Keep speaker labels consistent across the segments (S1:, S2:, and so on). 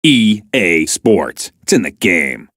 S1: EA Sports. It's in the game.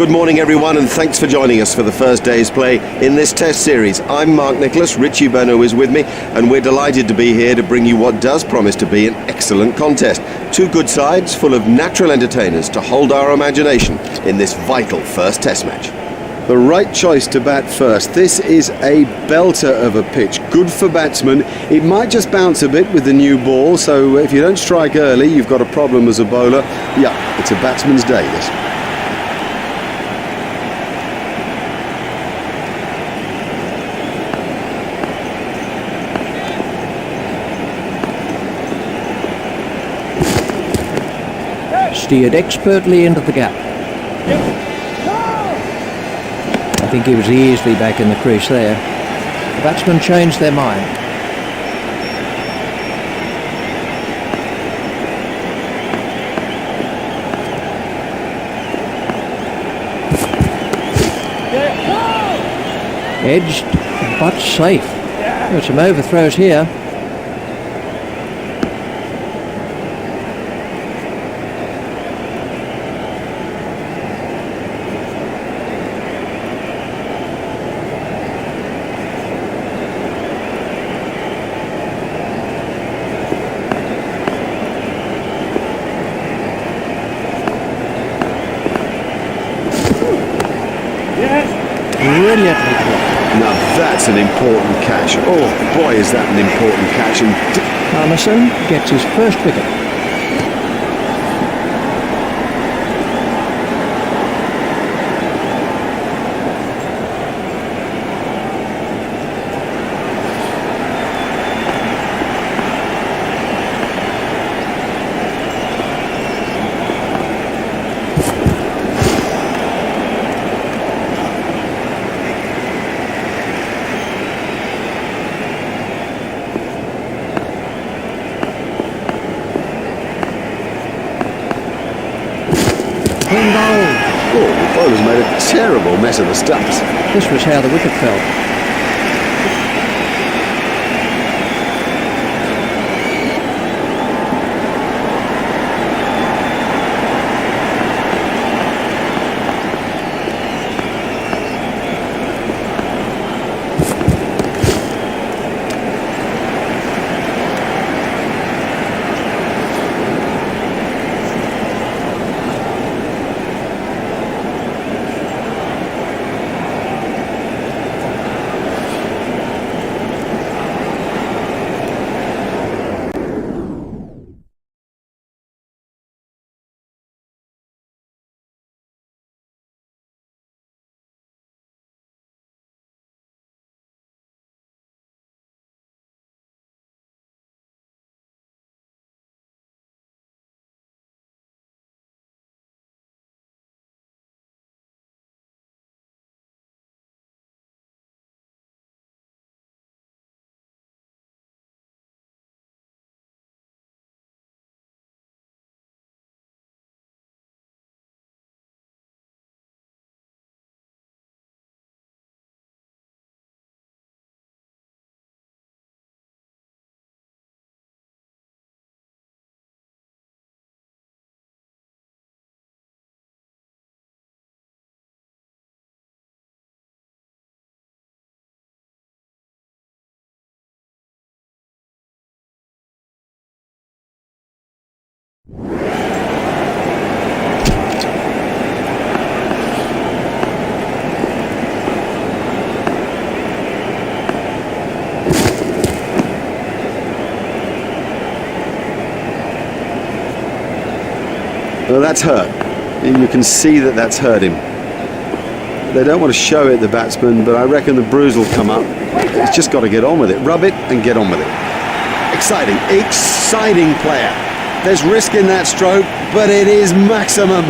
S2: Good morning everyone, and thanks for joining us for the first day's play in this test series. I'm Mark Nicholas, Richie Beno is with me, and we're delighted to be here to bring you what does promise to be an excellent contest. Two good sides full of natural entertainers to hold our imagination in this vital first test match. The right choice to bat first. This is a belter of a pitch, good for batsmen. It might just bounce a bit with the new ball, so if you don't strike early, you've got a problem as a bowler. Yeah, it's a batsman's day, this.
S3: Steered expertly into the gap. I think he was easily back in the crease there. The batsmen changed their mind. Edged, but safe. There's some overthrows here. Brilliantly caught.
S2: Now that's an important catch. Oh boy, is that an important catch. And
S3: Harmison gets his first wicket.
S2: oh, the bowler's made a terrible mess of the stumps.
S3: This was how the wicket fell.
S2: Well, that's hurt. And you can see that that's hurt him. They don't want to show it, the batsman, but I reckon the bruise will come up. He's just got to get on with it. Rub it and get on with it. Exciting, exciting player. There's risk in that stroke, but it is maximum.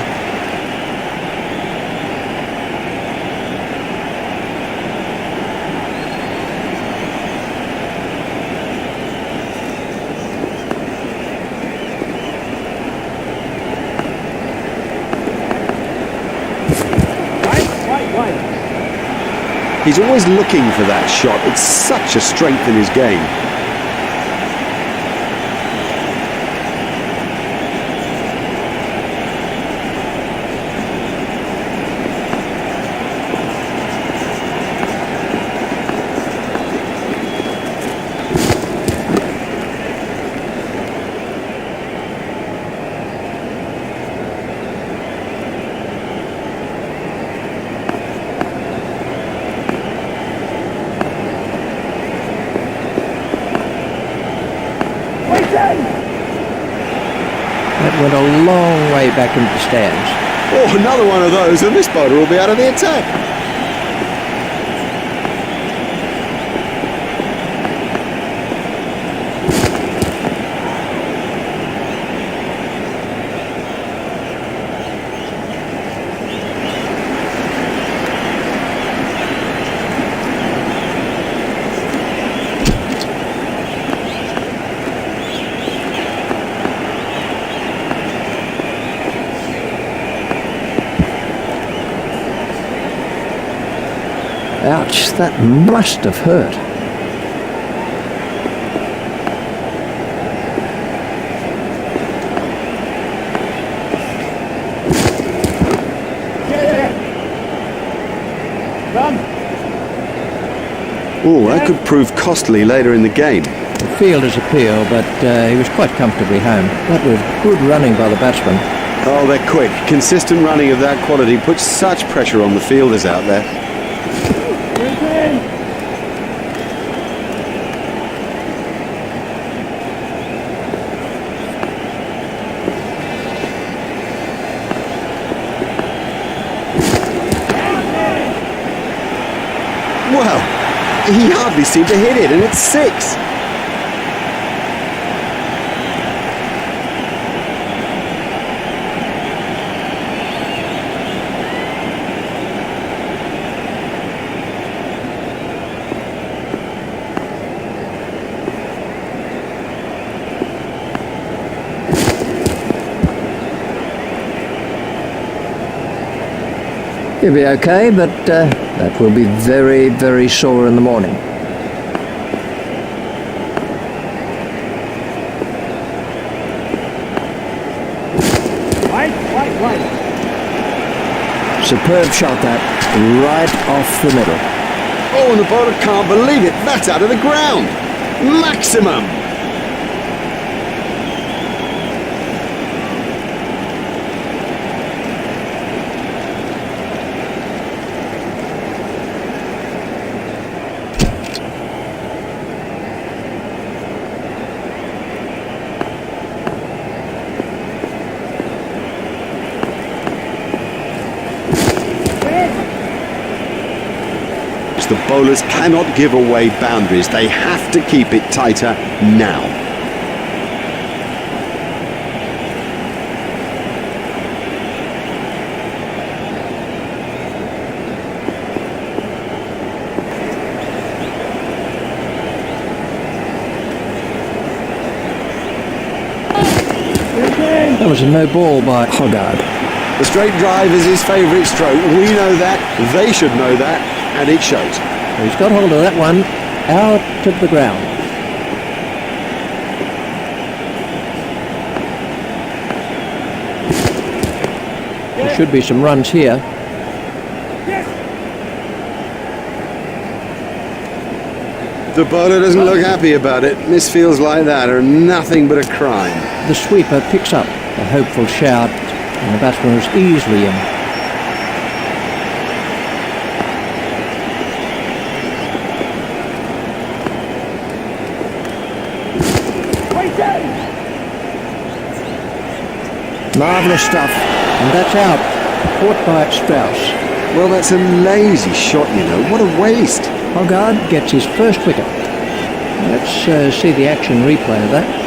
S2: He's always looking for that shot. It's such a strength in his game.
S3: That went a long way back into the stands.
S2: Oh, another one of those, and this bowler will be out of the attack.
S3: Ouch, that must have hurt.
S2: Oh, that could prove costly later in the game.
S3: The fielder's appeal, but he was quite comfortably home. That was good running by the batsman.
S2: Oh, they're quick. Consistent running of that quality puts such pressure on the fielders out there. Well, he hardly seemed to hit it, and it's 6.
S3: He'll be okay, but that will be very, very sore in the morning.
S4: Right.
S3: Superb shot that, right off the middle.
S2: Oh, and the bowler can't believe it. That's out of the ground. Maximum. The bowlers cannot give away boundaries. They have to keep it tighter now.
S3: That was a no ball by Hogarth.
S2: The straight drive is his favourite stroke. We know that, they should know that, and it shows.
S3: He's got hold of that one, out of the ground. There should be some runs here.
S2: The bowler doesn't look happy about it. Misfields like that are nothing but a crime.
S3: The sweeper picks up a hopeful shout, and the batsman was easily in. Marvellous stuff. And that's out. Caught by Strauss.
S2: Well, that's a lazy shot, you know. What a waste.
S3: Hoggard gets his first wicket. Let's see the action replay of that.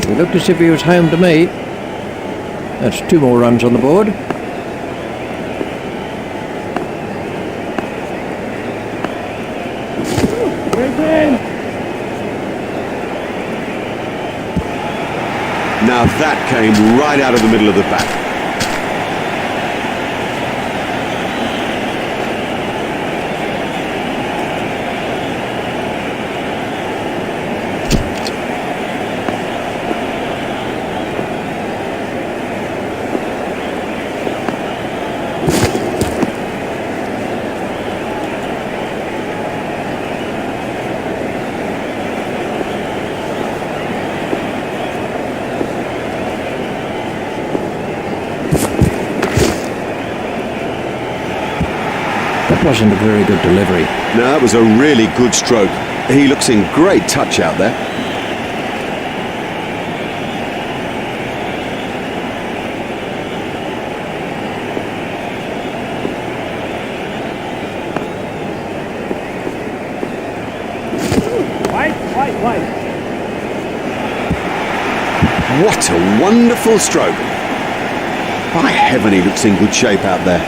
S3: He looked as if he was home to me. That's 2 more runs on the board.
S2: Now that came right out of the middle of the bat.
S3: Wasn't a very good delivery.
S2: No, that was a really good stroke. He looks in great touch out there.
S4: Wide.
S2: What a wonderful stroke. By heaven, he looks in good shape out there.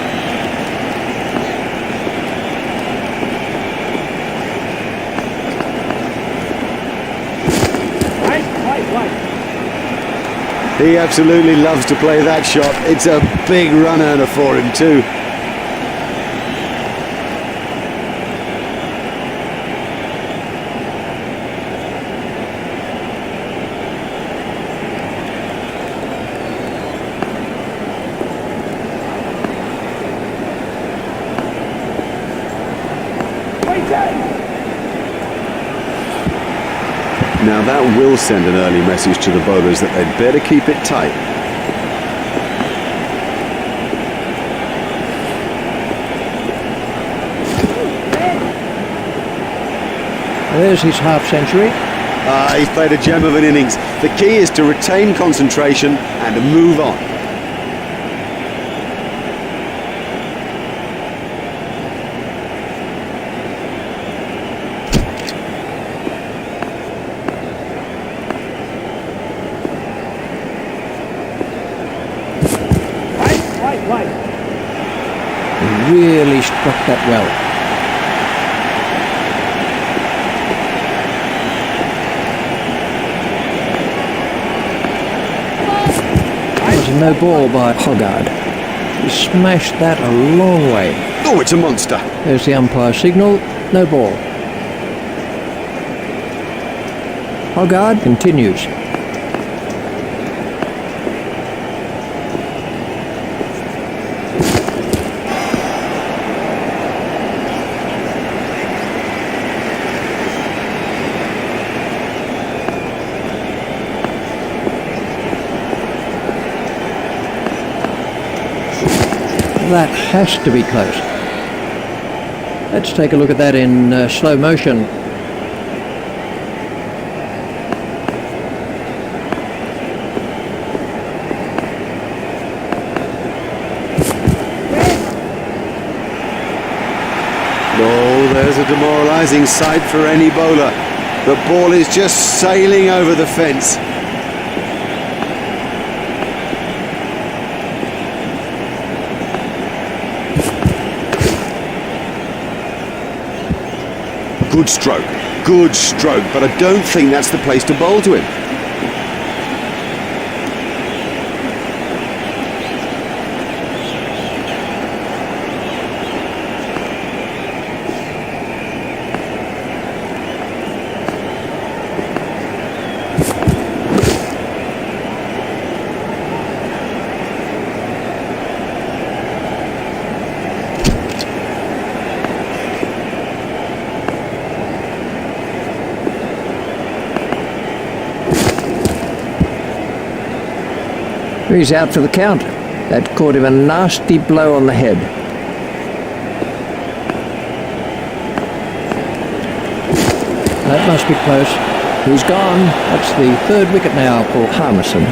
S2: He absolutely loves to play that shot. It's a big run earner for him too. Now that will send an early message to the bowlers that they'd better keep it tight.
S3: There's his half-century.
S2: He's played a gem of an innings. The key is to retain concentration and to move on.
S3: Really struck that well. That was a no ball by Hoggard. He smashed that a long way.
S2: Oh, it's a monster.
S3: There's the umpire signal. No ball. Hoggard continues. That has to be close. Let's take a look at that in slow motion.
S2: Oh, there's a demoralising sight for any bowler. The ball is just sailing over the fence. Good stroke, but I don't think that's the place to bowl to him.
S3: He's out for the count. That caught him a nasty blow on the head. That must be close. He's gone. That's the third wicket now for Harmison.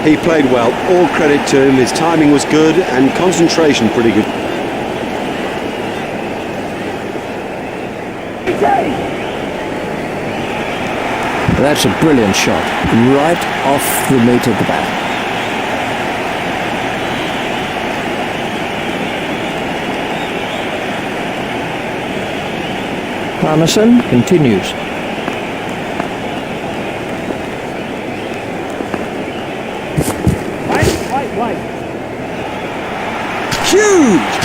S2: He played well, all credit to him. His timing was good and concentration pretty good.
S3: That's a brilliant shot, right off the meat of the bat. Harmison continues.
S4: Wait.
S2: Huge!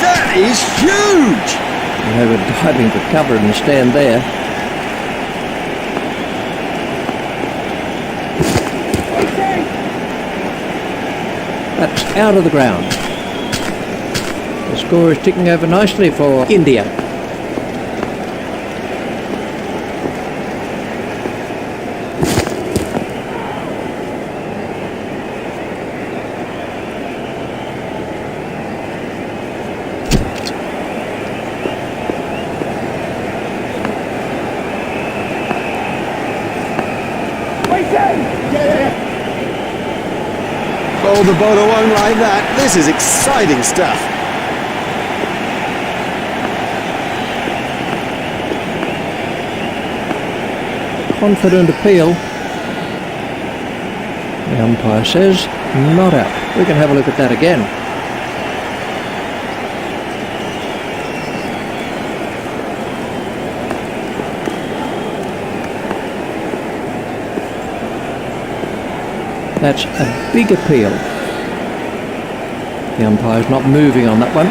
S2: That is huge!
S3: You have a diving to cover and stand there. That's out of the ground. The score is ticking over nicely for India.
S2: Oh, the bowler won't like that. This is exciting stuff.
S3: Confident appeal. The umpire says not out. We can have a look at that again. That's a big appeal. The umpire's not moving on that one.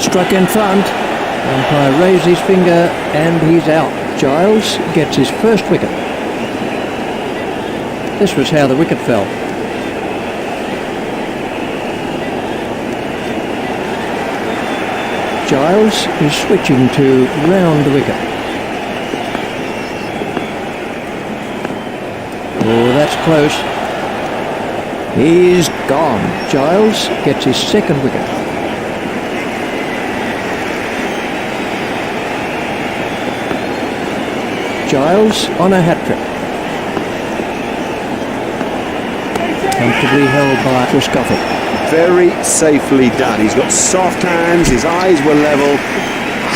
S3: Struck in front. The umpire raised his finger and he's out. Giles gets his first wicket. This was how the wicket fell. Giles is switching to round the wicket. Oh, that's close. He's gone. Giles gets his second wicket. Giles on a hat-trick. Comfortably held by Triscoffey.
S2: Very safely done. He's got soft hands, his eyes were level,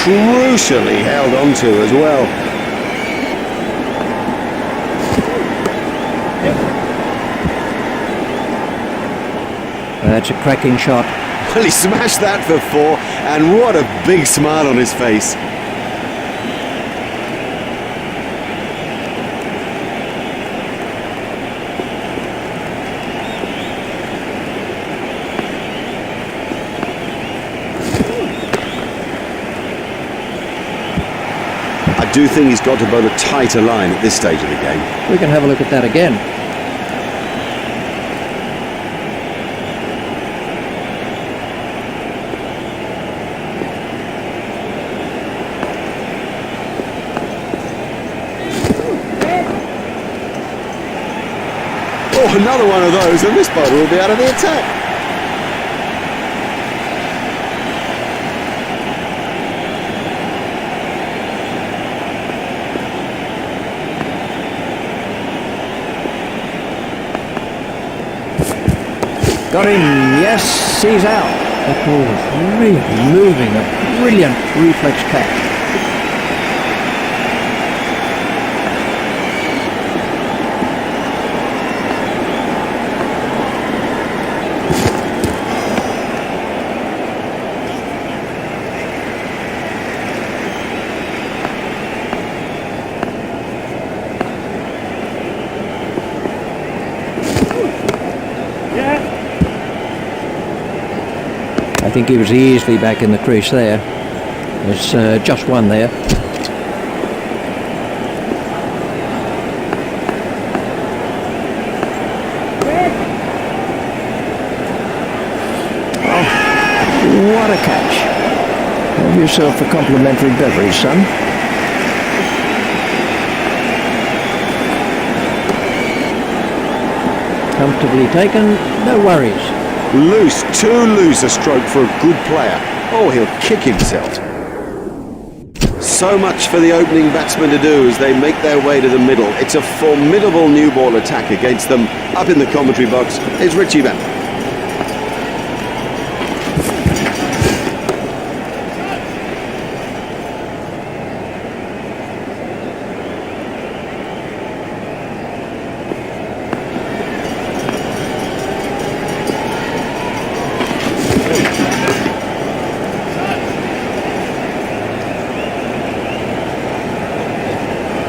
S2: crucially held onto as well.
S3: That's a cracking shot.
S2: Well, he smashed that for four, and what a big smile on his face. I do think he's got to bowl a tighter line at this stage of the game.
S3: We can have a look at that again.
S2: Oh, another one of those, and this bowler will be out of the attack.
S3: Got him, yes, he's out. That ball was really moving, a brilliant reflex catch. I think he was easily back in the crease there. There's just one there. Oh, a catch. Have yourself a complimentary beverage, son. Comfortably taken, no worries.
S2: Loose, too loose a stroke for a good player. Oh, he'll kick himself. So much for the opening batsmen to do as they make their way to the middle. It's a formidable new ball attack against them. Up in the commentary box is Richie Van.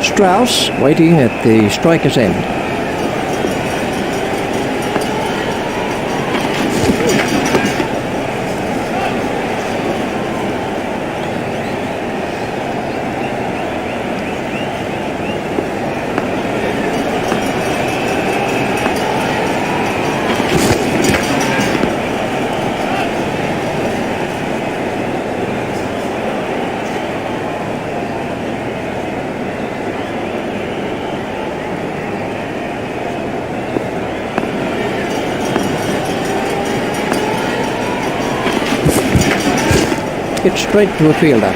S3: Strauss waiting at the striker's end. It's straight to a fielder.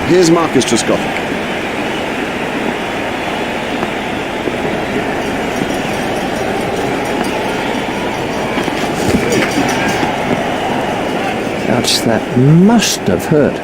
S2: Here's Marcus Trescothick.
S3: That must have hurt.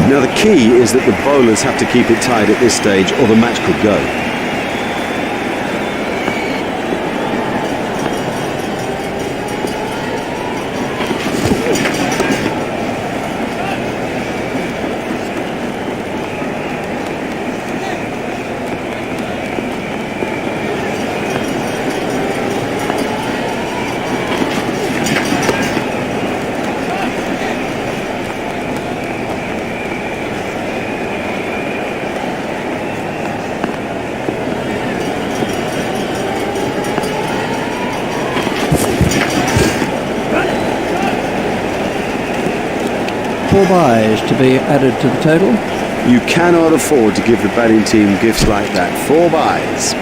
S2: Now the key is that the bowlers have to keep it tight at this stage or the match could go.
S3: Four byes to be added to the total.
S2: You cannot afford to give the batting team gifts like that. 4 byes.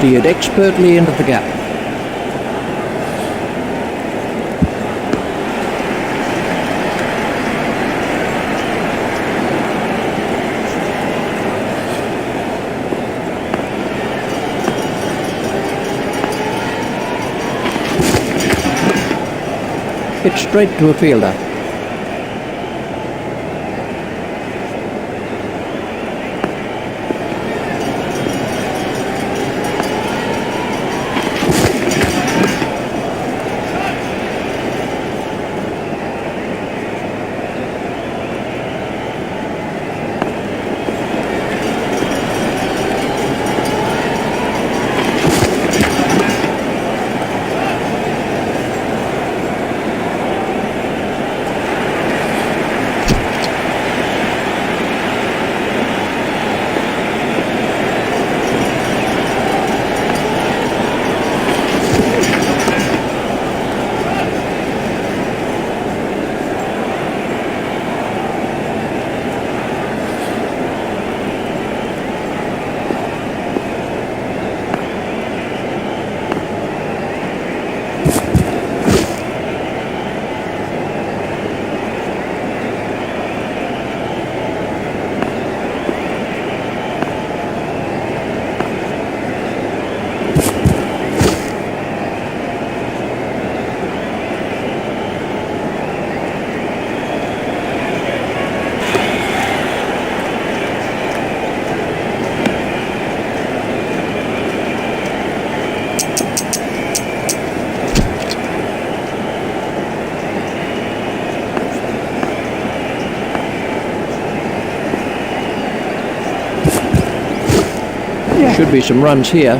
S3: Steered expertly into the gap. It's straight to a fielder. Should be some runs here.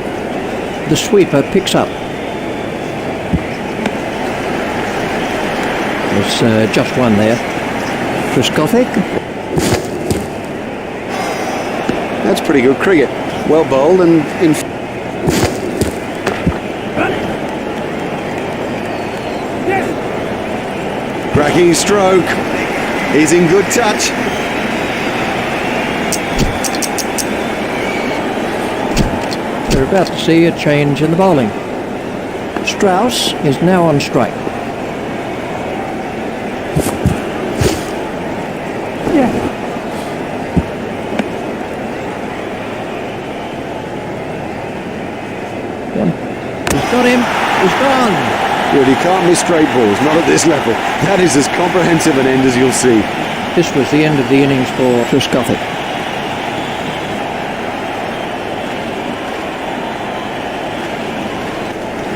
S3: The sweeper picks up. There's just one there. Triskothic.
S2: That's pretty good cricket. Well bowled and in. Cracking stroke. He's in good touch.
S3: We're about to see a change in the bowling. Strauss is now on strike. He's got him. He's gone.
S2: Good, he can't miss straight balls, not at this level. That is as comprehensive an end as you'll see.
S3: This was the end of the innings for Triskothic.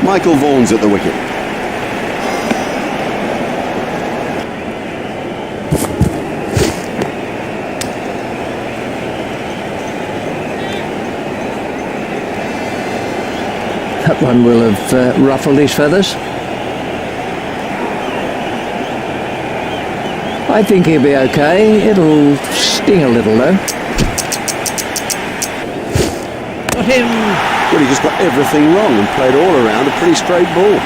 S2: Michael Vaughan's at the wicket.
S3: That one will have ruffled his feathers. I think he'll be okay. It'll sting a little though. Got him!
S2: Well, he just got everything wrong and played all around a pretty straight ball.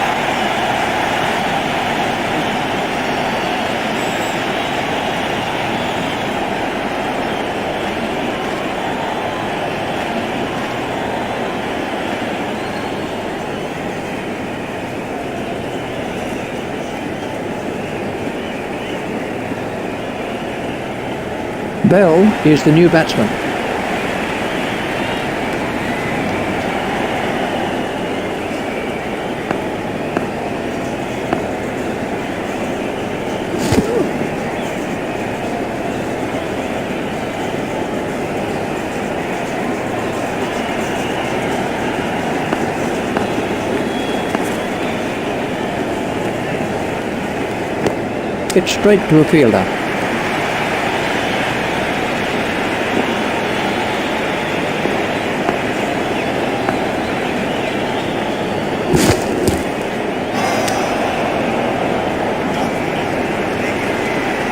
S3: Bell is the new batsman. It's straight to a fielder.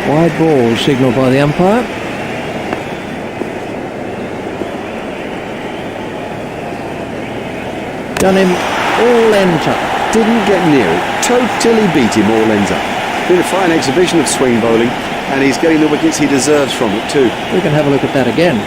S3: Wide ball signalled by the umpire. Done him all ends up.
S2: Didn't get near it. Totally beat him all ends up. Been a fine exhibition of swing bowling, and he's getting the wickets he deserves from it too.
S3: We can have a look at that again.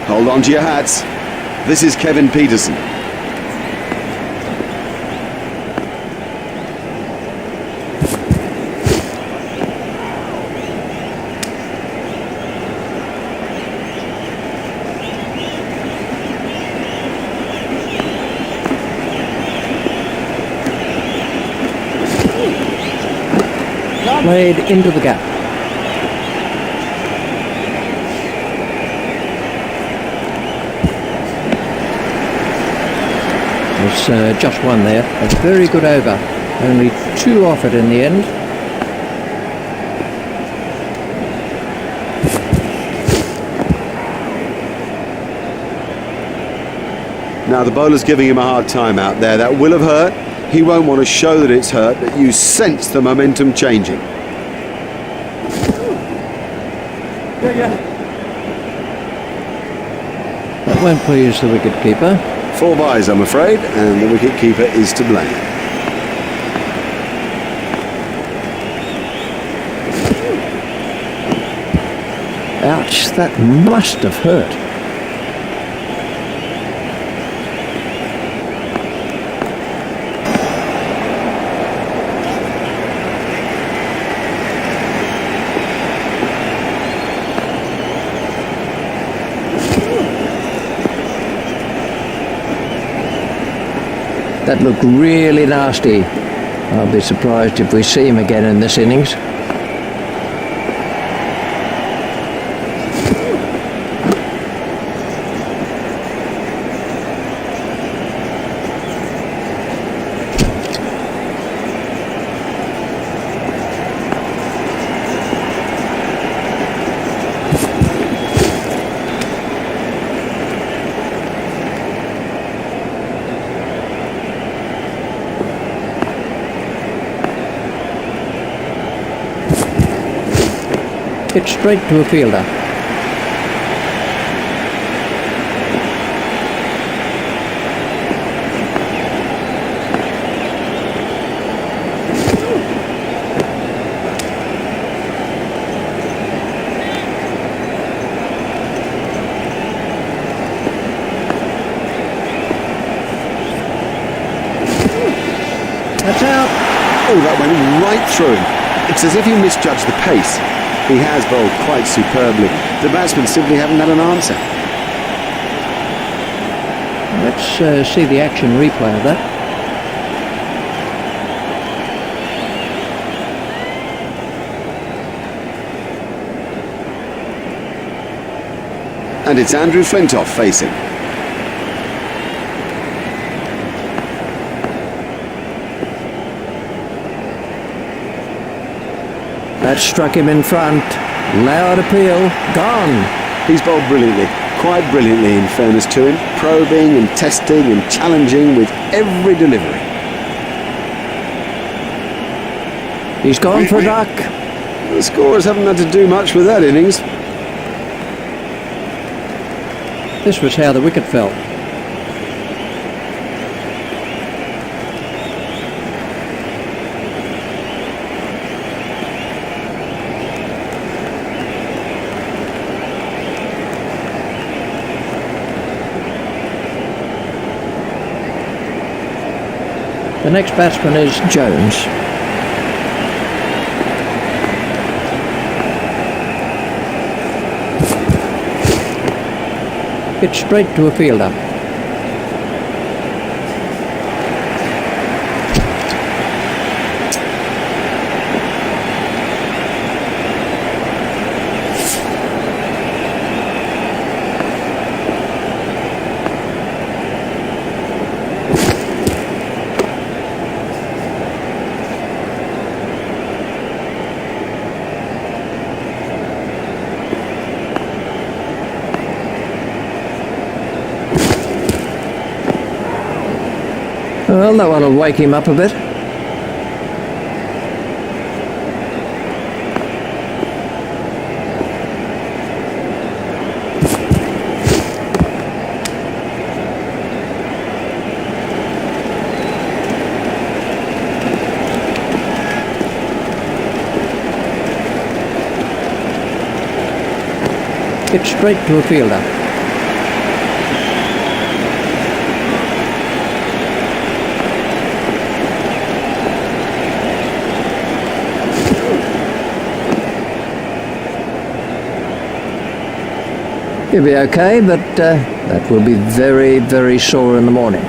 S2: Hold on to your hats. This is Kevin Peterson.
S3: Played into the gap. There's just one there. A very good over. Only two off it in the end.
S2: Now the bowler's giving him a hard time out there. That will have hurt. He won't want to show that it's hurt, but you sense the momentum changing.
S3: That won't please the wicket-keeper.
S2: 4 byes, I'm afraid, and the wicket-keeper is to blame.
S3: Ouch, that must have hurt. That looked really nasty. I'll be surprised if we see him again in this innings. It's straight to a fielder. That's out.
S2: Oh, that went right through him. It's as if he misjudged the pace. He has bowled quite superbly. The batsmen simply haven't had an answer.
S3: Let's see the action replay of that.
S2: And it's Andrew Flintoff facing.
S3: That struck him in front. Loud appeal. Gone.
S2: He's bowled brilliantly, quite brilliantly in fairness to him, probing and testing and challenging with every delivery.
S3: He's gone for a duck.
S2: The scorers haven't had to do much with that innings.
S3: This was how the wicket fell. The next batsman is Jones. It's straight to a fielder. Well, that one will wake him up a bit. It's straight to a fielder. He'll be okay, but that will be very, very sore in the morning.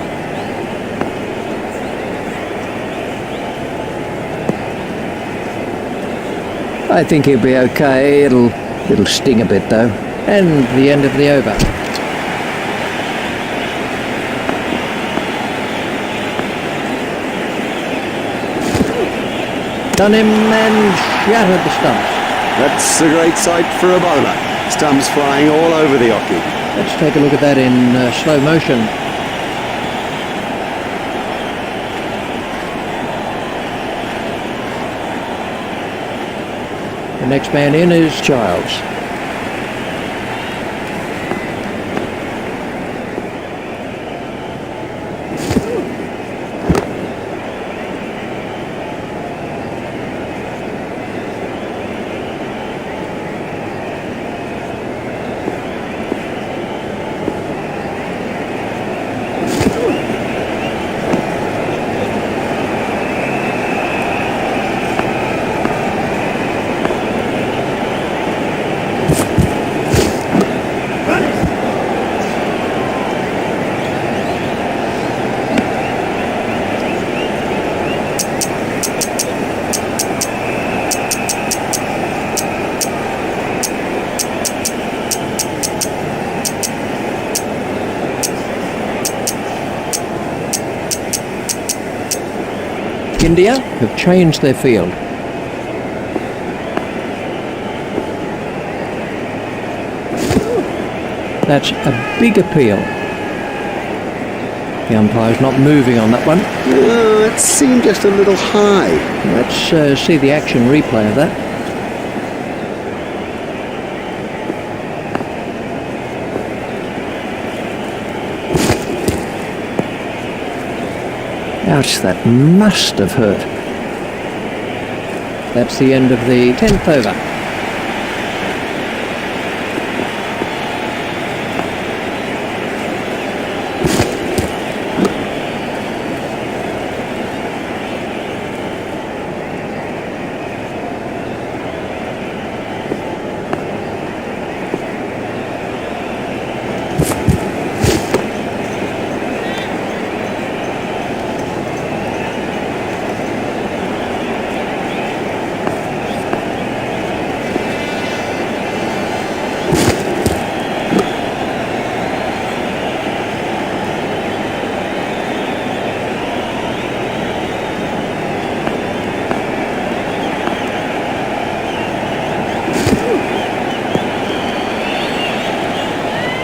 S3: I think he'll be okay. It'll sting a bit though. And the end of the over. Done him and shattered the stumps.
S2: That's a great sight for a bowler. Stumps flying all over the hockey.
S3: Let's take a look at that in slow motion. The next man in is Childs. India have changed their field. That's a big appeal. The umpire's not moving on that one.
S2: It seemed just a little high.
S3: Let's see the action replay of that. Ouch, that must have hurt. That's the end of the 10th over.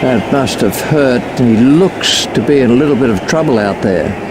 S3: That must have hurt. He looks to be in a little bit of trouble out there.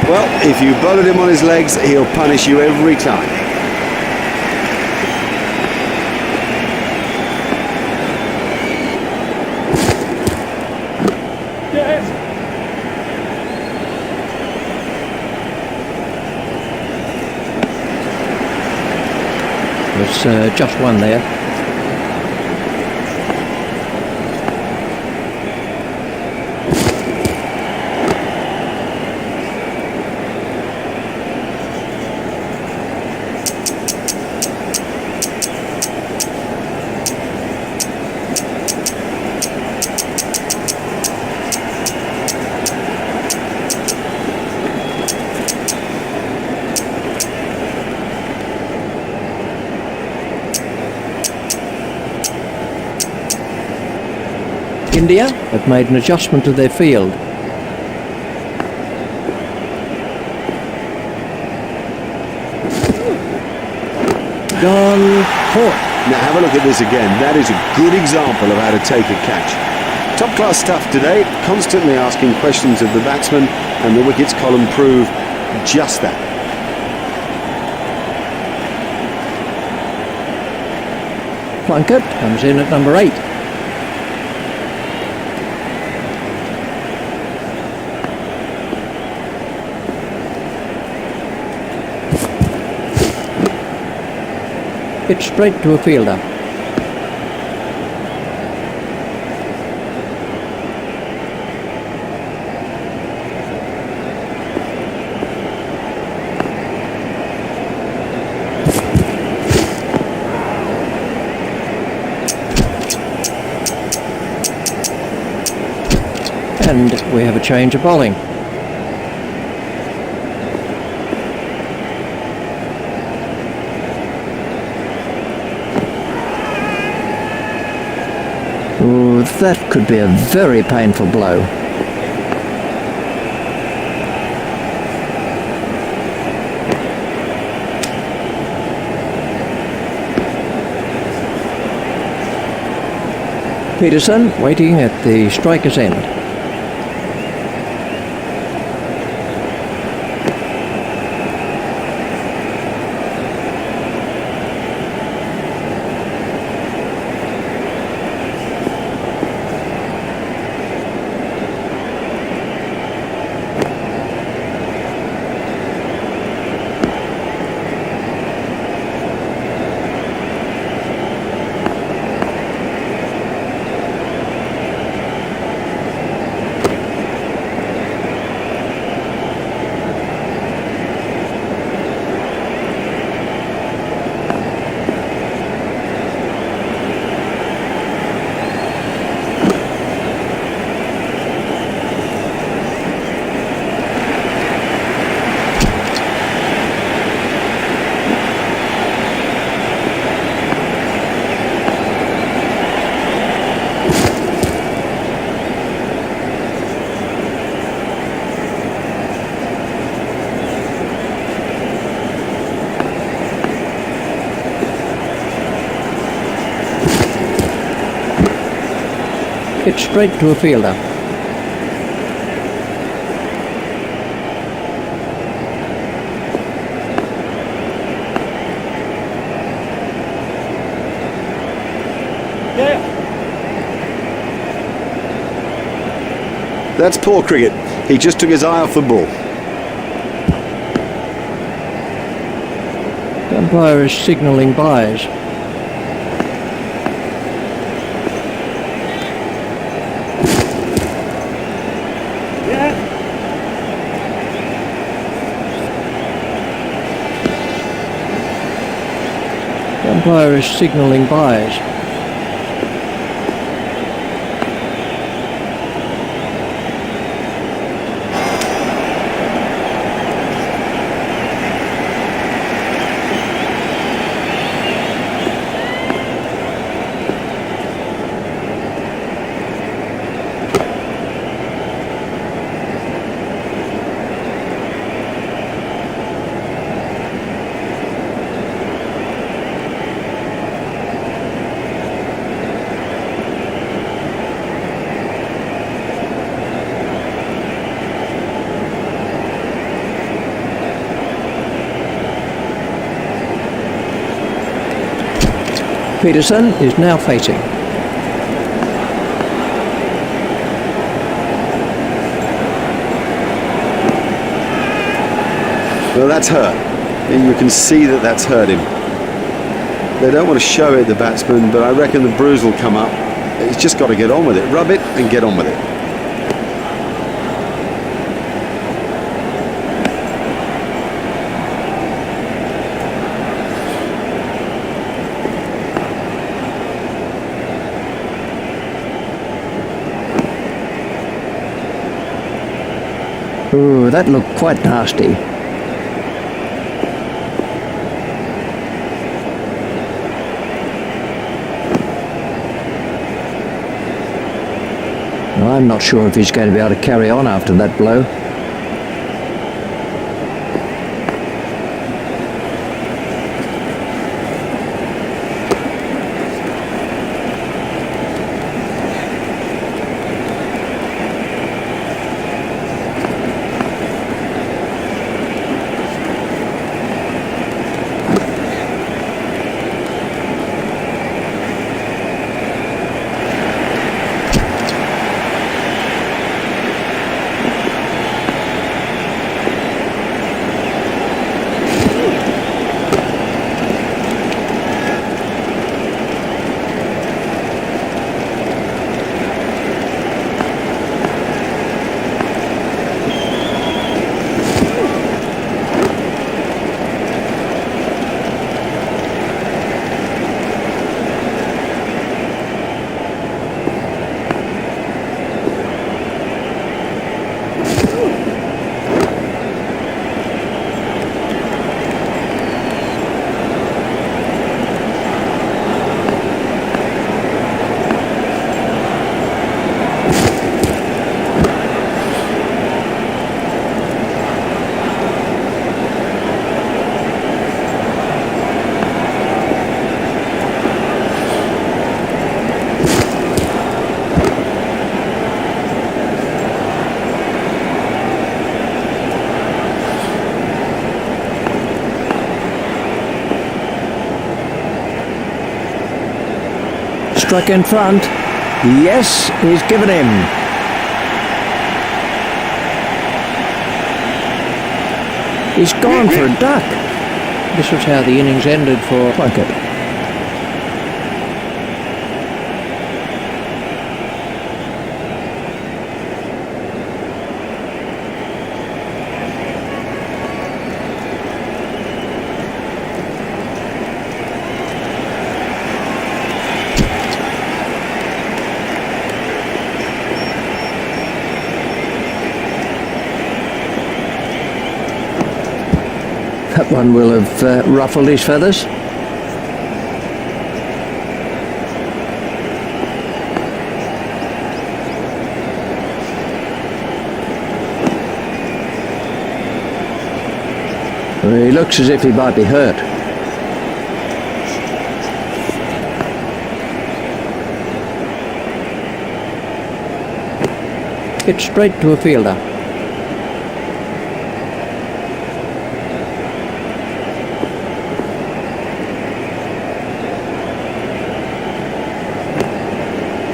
S2: Well, if you bowled him on his legs, he'll punish you every time.
S3: There's just one there. India have made an adjustment to their field. Gone caught.
S2: Now have a look at this again. That is a good example of how to take a catch. Top class stuff today, constantly asking questions of the batsman, and the wickets column prove just that.
S3: Plunkett comes in at number 8. Hit straight to a fielder. And we have a change of bowling. Ooh, that could be a very painful blow. Peterson waiting at the striker's end. It's straight to a fielder.
S2: That's poor cricket. He just took his eye off the ball.
S3: The umpire is signalling byes. The umpire is signalling byes. Peterson is now facing.
S2: Well, that's hurt. You can see that that's hurt him. They don't want to show it, the batsman, but I reckon the bruise will come up. He's just got to get on with it. Rub it and get on with it.
S3: Ooh, that looked quite nasty. I'm not sure if he's going to be able to carry on after that blow. Struck in front. Yes, he's given him. He's gone for a duck. This was how the innings ended for Plunkett. That one will have ruffled his feathers. He looks as if he might be hurt. Hit straight to a fielder.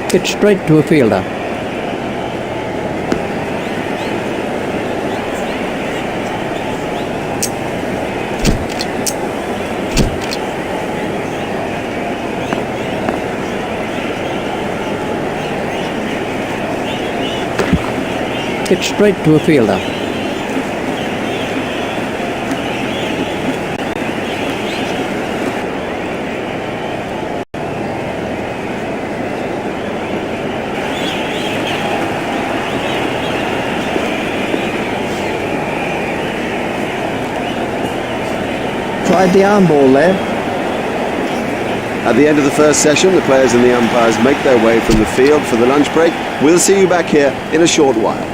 S3: Hit straight to a fielder. Hit straight to a fielder. Tried the arm ball there.
S2: At the end of the first session, the players and the umpires make their way from the field for the lunch break. We'll see you back here in a short while.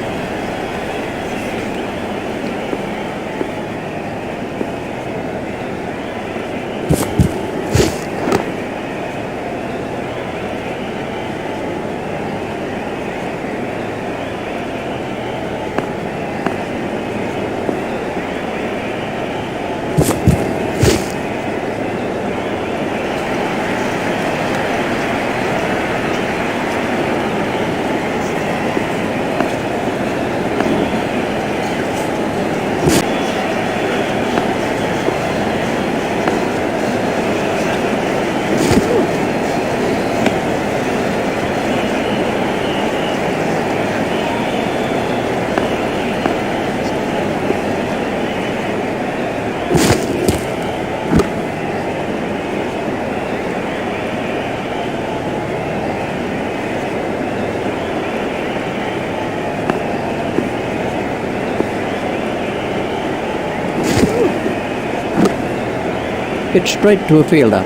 S2: Hit straight to a fielder.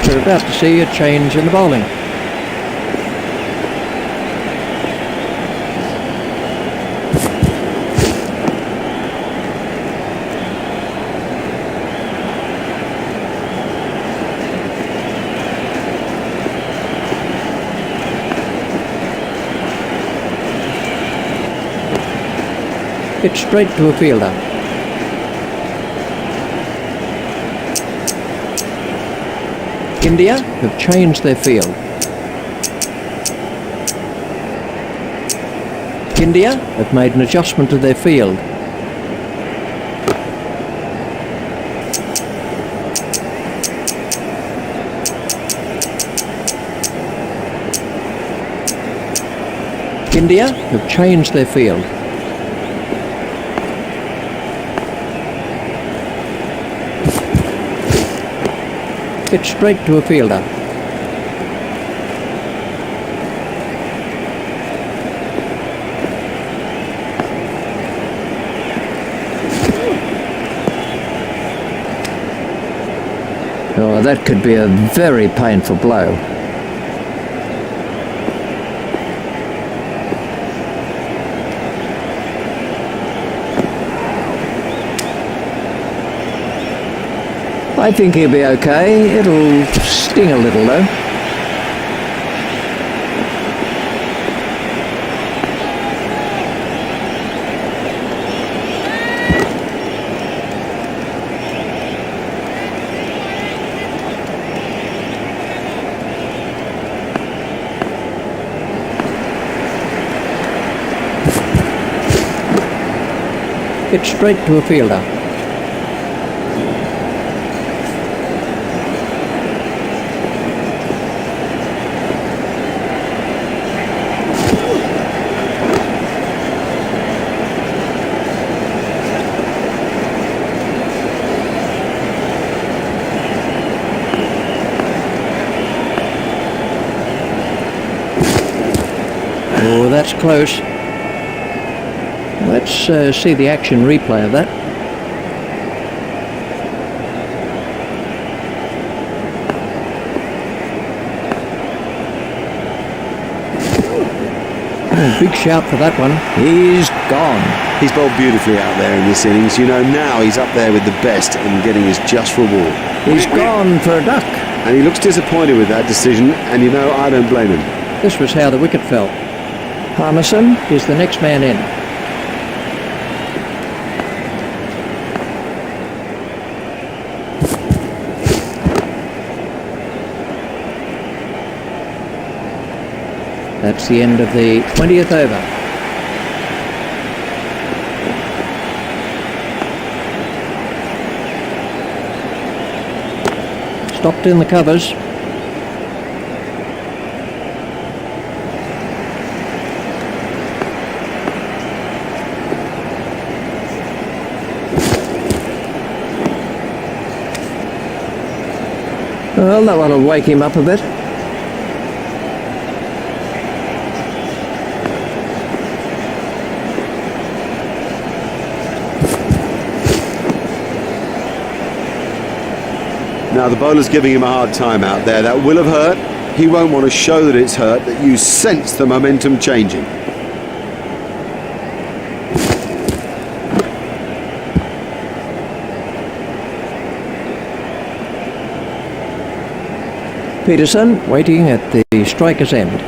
S2: We're about to see a change in the bowling. Hit straight to a fielder. India have changed their field. India have made an adjustment to their field. India have changed their field. Hit straight to a fielder. Oh, that could be a very painful blow. I think he'll be okay. It'll sting a little though. Hit straight to a fielder. Oh, that's close. Let's see the action replay of that.
S3: Oh, big shout for that one. He's gone.
S4: He's bowled beautifully out there in this innings. You know, now he's up there with the best and getting his just reward.
S3: He's gone for a duck.
S4: And he looks disappointed with that decision, and you know, I don't blame him.
S3: This was how the wicket fell. Harmison is the next man in. That's the end of the 20th over. Stopped in the covers. Well, that one will wake him up a bit.
S4: Now the bowler's giving him a hard time out there. That will have hurt. He won't want to show that it's hurt, that you sense the momentum changing.
S3: Peterson waiting at the striker's end.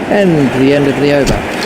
S3: And the end of the over.